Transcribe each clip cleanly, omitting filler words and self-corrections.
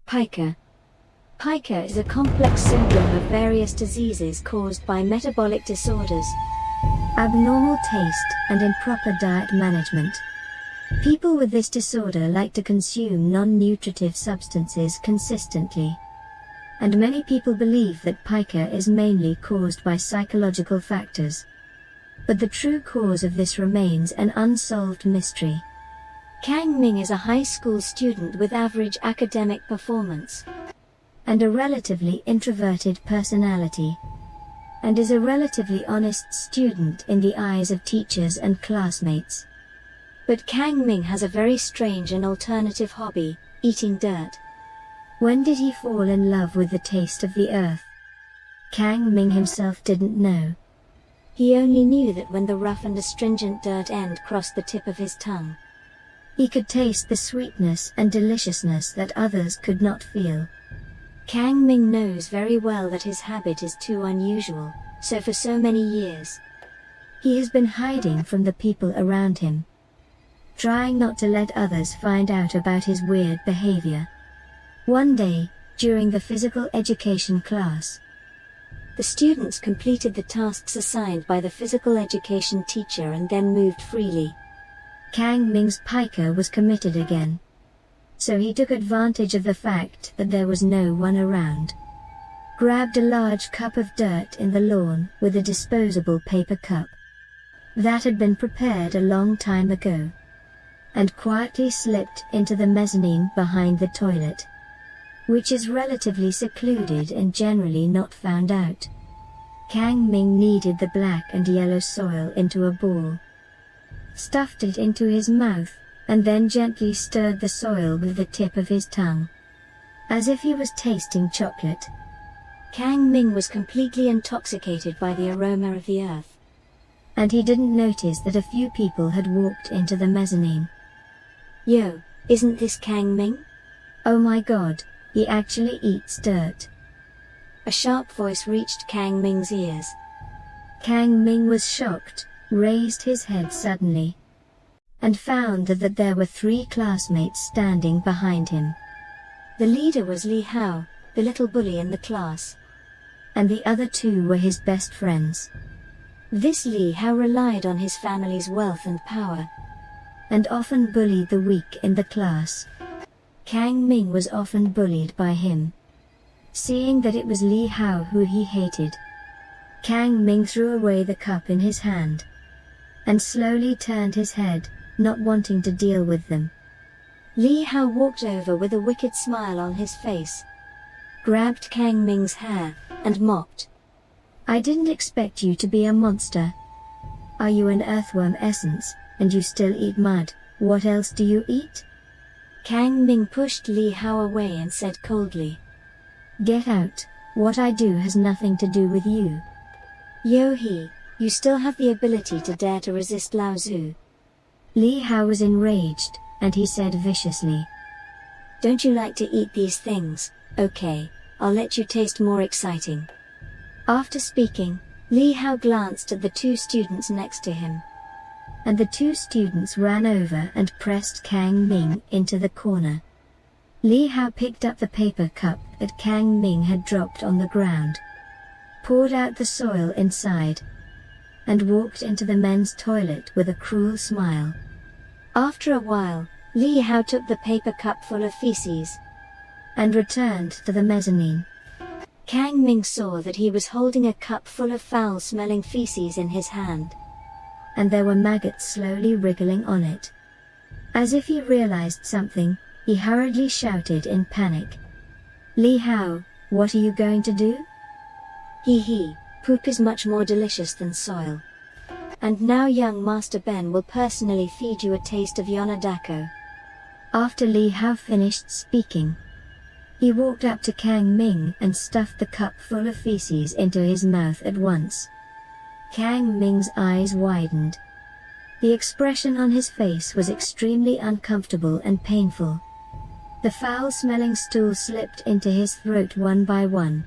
Pica. Pica is a complex syndrome of various diseases caused by metabolic disorders, abnormal taste, and improper diet management. People with this disorder like to consume non-nutritive substances consistently. And many people believe that pica is mainly caused by psychological factors. But the true cause of this remains an unsolved mystery. Kang Ming is a high school student with average academic performance and a relatively introverted personality, and is a relatively honest student in the eyes of teachers and classmates. But Kang Ming has a very strange and alternative hobby: eating dirt. When did he fall in love with the taste of the earth? Kang Ming himself didn't know. He only knew that when the rough and astringent dirt end crossed the tip of his tongue, he could taste the sweetness and deliciousness that others could not feel. Kang Ming knows very well that his habit is too unusual, so for so many years, he has been hiding from the people around him, trying not to let others find out about his weird behavior. One day, during the physical education class, the students completed the tasks assigned by the physical education teacher and then moved freely. Kang Ming's pica was committed again, so he took advantage of the fact that there was no one around, grabbed a large cup of dirt in the lawn with a disposable paper cup that had been prepared a long time ago, and quietly slipped into the mezzanine behind the toilet, which is relatively secluded and generally not found out. Kang Ming kneaded the black and yellow soil into a ball, stuffed it into his mouth, and then gently stirred the soil with the tip of his tongue, as if he was tasting chocolate. Kang Ming was completely intoxicated by the aroma of the earth, and he didn't notice that a few people had walked into the mezzanine. "Yo, isn't this Kang Ming? Oh my god, he actually eats dirt." A sharp voice reached Kang Ming's ears. Kang Ming was shocked, raised his head suddenly, and found that there were 3 classmates standing behind him. The leader was Li Hao, the little bully in the class, and the other 2 were his best friends. This Li Hao relied on his family's wealth and power, and often bullied the weak in the class. Kang Ming was often bullied by him. Seeing that it was Li Hao who he hated, Kang Ming threw away the cup in his hand, and slowly turned his head, not wanting to deal with them. Li Hao walked over with a wicked smile on his face, grabbed Kang Ming's hair, and mocked. "I didn't expect you to be a monster. Are you an earthworm essence, and you still eat mud? What else do you eat?" Kang Ming pushed Li Hao away and said coldly, "Get out, what I do has nothing to do with you." "Yo he, you still have the ability to dare to resist Lao Tzu." Li Hao was enraged, and he said viciously, "Don't you like to eat these things? Okay, I'll let you taste more exciting." After speaking, Li Hao glanced at the 2 students next to him, and the 2 students ran over and pressed Kang Ming into the corner. Li Hao picked up the paper cup that Kang Ming had dropped on the ground, poured out the soil inside, and walked into the men's toilet with a cruel smile. After a while, Li Hao took the paper cup full of feces and returned to the mezzanine. Kang Ming saw that he was holding a cup full of foul-smelling feces in his hand, and there were maggots slowly wriggling on it. As if he realized something, he hurriedly shouted in panic, "Li Hao, what are you going to do?" "Hee, poop is much more delicious than soil. And now young Master Ben will personally feed you a taste of Yonadako." After Li Hao finished speaking, he walked up to Kang Ming and stuffed the cup full of feces into his mouth at once. Kang Ming's eyes widened. The expression on his face was extremely uncomfortable and painful. The foul-smelling stool slipped into his throat one by one.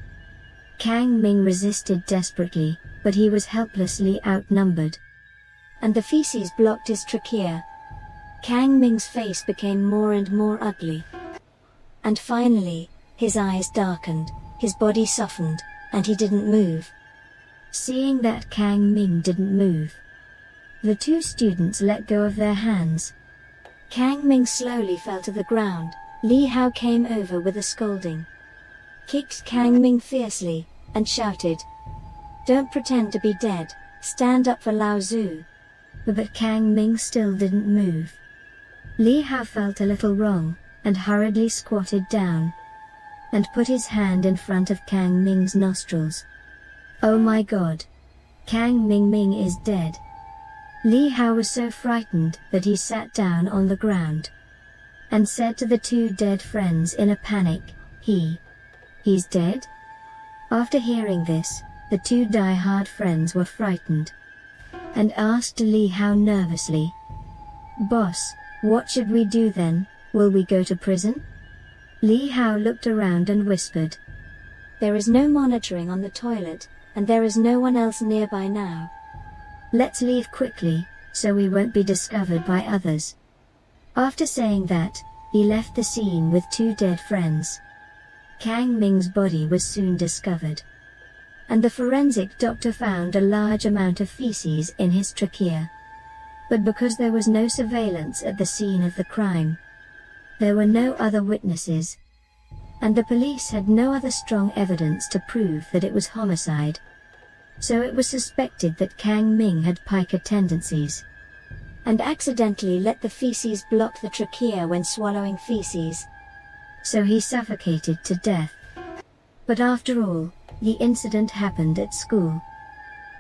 Kang Ming resisted desperately, but he was helplessly outnumbered, and the feces blocked his trachea. Kang Ming's face became more and more ugly. and finally, his eyes darkened, his body softened, and he didn't move. Seeing that Kang Ming didn't move, the two students let go of their hands. Kang Ming slowly fell to the ground. Li Hao came over with a scolding, kicked Kang Ming fiercely, and shouted, "Don't pretend to be dead, stand up for Lao Zu." But Kang Ming still didn't move. Li Hao felt a little wrong, and hurriedly squatted down, and put his hand in front of Kang Ming's nostrils. "Oh my God! Kang Ming is dead." Li Hao was so frightened that he sat down on the ground, and said to the two dead friends in a panic, He's dead?" After hearing this, the two die-hard friends were frightened, and asked Li Hao nervously, "Boss, what should we do then? Will we go to prison?" Li Hao looked around and whispered, "There is no monitoring on the toilet, and there is no one else nearby now. Let's leave quickly, so we won't be discovered by others." After saying that, he left the scene with two dead friends. Kang Ming's body was soon discovered, and the forensic doctor found a large amount of feces in his trachea. But because there was no surveillance at the scene of the crime, there were no other witnesses, and the police had no other strong evidence to prove that it was homicide. So it was suspected that Kang Ming had pica tendencies, and accidentally let the feces block the trachea when swallowing feces. So he suffocated to death. But after all, the incident happened at school,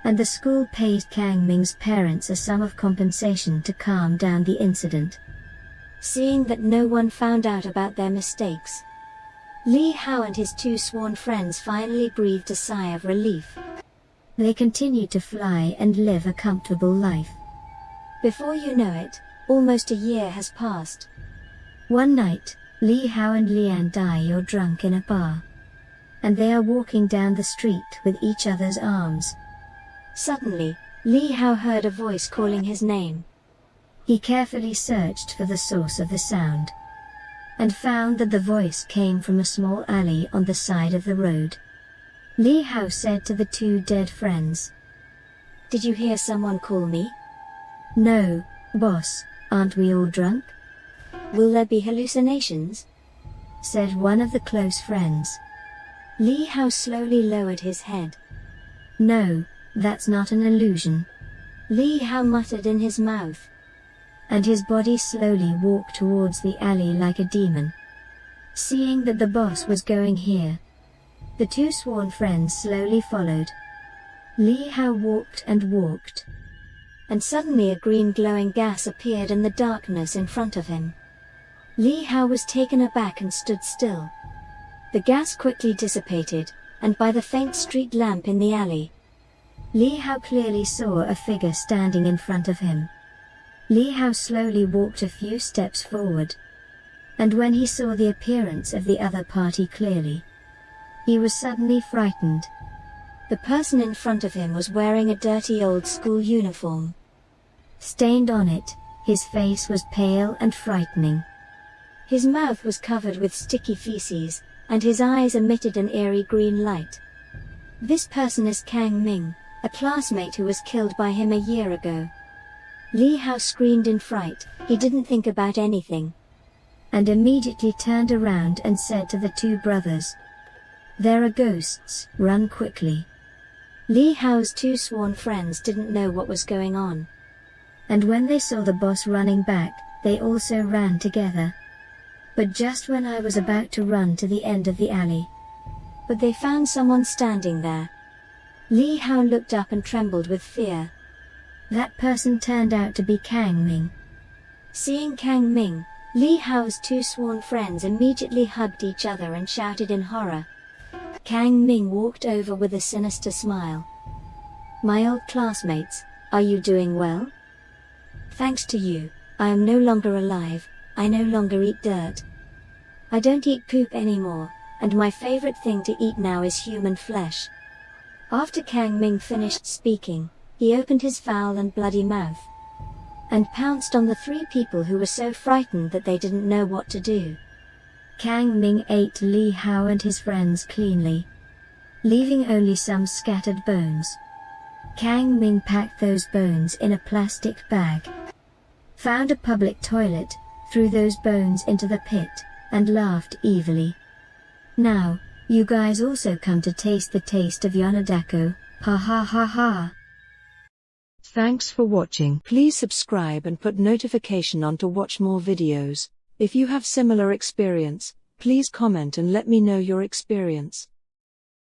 and the school paid Kang Ming's parents a sum of compensation to calm down the incident. Seeing that no one found out about their mistakes, Li Hao and his two sworn friends finally breathed a sigh of relief. They continued to fly and live a comfortable life. Before you know it, almost a year has passed. One night, Li Hao and Lian Dai are drunk in a bar, and they are walking down the street with each other's arms. Suddenly, Li Hao heard a voice calling his name. He carefully searched for the source of the sound, and found that the voice came from a small alley on the side of the road. Li Hao said to the two dead friends, "Did you hear someone call me?" "No, boss, aren't we all drunk?" "Will there be hallucinations?" said one of the close friends. Li Hao slowly lowered his head. "No, that's not an illusion," Li Hao muttered in his mouth, and his body slowly walked towards the alley like a demon. Seeing that the boss was going here, the two sworn friends slowly followed. Li Hao walked and walked, and suddenly a green glowing gas appeared in the darkness in front of him. Li Hao was taken aback and stood still. The gas quickly dissipated, and by the faint street lamp in the alley, Li Hao clearly saw a figure standing in front of him. Li Hao slowly walked a few steps forward, and when he saw the appearance of the other party clearly, he was suddenly frightened. The person in front of him was wearing a dirty old school uniform. Stained on it, his face was pale and frightening. His mouth was covered with sticky feces, and his eyes emitted an eerie green light. This person is Kang Ming, a classmate who was killed by him a year ago. Li Hao screamed in fright. He didn't think about anything, and immediately turned around and said to the two brothers, "There are ghosts, run quickly." Li Hao's two sworn friends didn't know what was going on, and when they saw the boss running back, they also ran together. But just when I was about to run to the end of the alley, but they found someone standing there. Li Hao looked up and trembled with fear. That person turned out to be Kang Ming. Seeing Kang Ming, Li Hao's two sworn friends immediately hugged each other and shouted in horror. Kang Ming walked over with a sinister smile. "My old classmates, are you doing well? Thanks to you, I am no longer alive. I no longer eat dirt. I don't eat poop anymore, and my favorite thing to eat now is human flesh." After Kang Ming finished speaking, he opened his foul and bloody mouth, and pounced on the three people who were so frightened that they didn't know what to do. Kang Ming ate Li Hao and his friends cleanly, leaving only some scattered bones. Kang Ming packed those bones in a plastic bag, found a public toilet, threw those bones into the pit, and laughed evilly. Now, you guys also come to taste the taste of Yonadako, ha ha ha ha. Thanks for watching. Please subscribe and put notification on to watch more videos. If you have similar experience, please comment and let me know your experience.